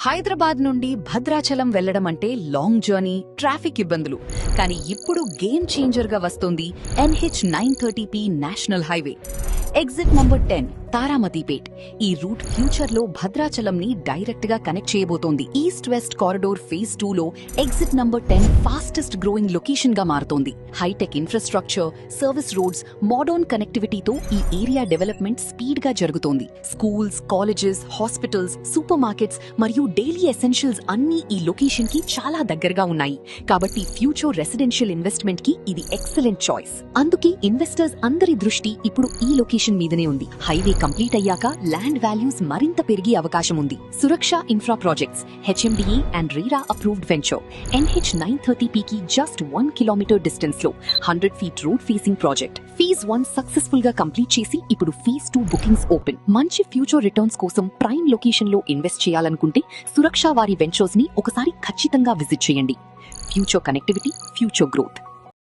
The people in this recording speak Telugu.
హైదరాబాద్ నుండి భద్రాచలం వెళ్లడం అంటే లాంగ్ జర్నీ, ట్రాఫిక్ ఇబ్బందులు. కానీ ఇప్పుడు గేమ్ చేంజర్ గా వస్తోంది NH 930P national highway. Exit number 10 Taramatipet. ఈ రూట్ ఫ్యూచర్ లో భద్రాచలం ని డైరెక్ట్ గా కనెక్ట్ చేయబోతోంది. ఈస్ట్ వెస్ట్ కారిడోర్ ఫేజ్ 2 లో exit number 10 fastest growing location గా మారుతోంది. Hi-tech infrastructure, service roads, modern కనెక్టివిటీతో ఈ ఏరియా డెవలప్మెంట్ స్పీడ్ గా జరుగుతోంది. Schools, colleges, hospitals, supermarkets మరియు డైలీ ఎసెన్షియల్స్ అన్ని ఈ లొకేషన్ కి చాలా దగ్గరగా ఉన్నాయి. కాబట్టి ఫ్యూచర్ రెసిడెన్షియల్ ఇన్వెస్ట్మెంట్ కి ఇది ఎక్సలెంట్ చాయిస్. అందుకే ఇన్వెస్టర్స్ అందరి దృష్టి ఇప్పుడు ఈ లొకేషన్ మీదనే ఉంది. హైవే కంప్లీట్ అయ్యాక ల్యాండ్ వాల్యూస్ మరింత పెరిగే అవకాశం ఉంది. Suraksha infra projects, HMDA and RERA approved venture. NH 930P కి జస్ట్ 1 కిలోమీటర్ డిస్టెన్స్ లో 100 feet road facing project. Phase 1 successful గా కంప్లీట్ చేసి ఇప్పుడు ఫేజ్ 2 బుకింగ్స్ ఓపెన్. మంచి ఫ్యూచర్ రిటర్న్స్ కోసం ప్రైమ్ లొకేషన్ లో ఇన్వెస్ట్ చేయాలనుకుంటే సురక్ష వారి వెంచర్స్ ని ఒకసారి ఖచ్చితంగా విజిట్ చేయండి. Future connectivity, future growth.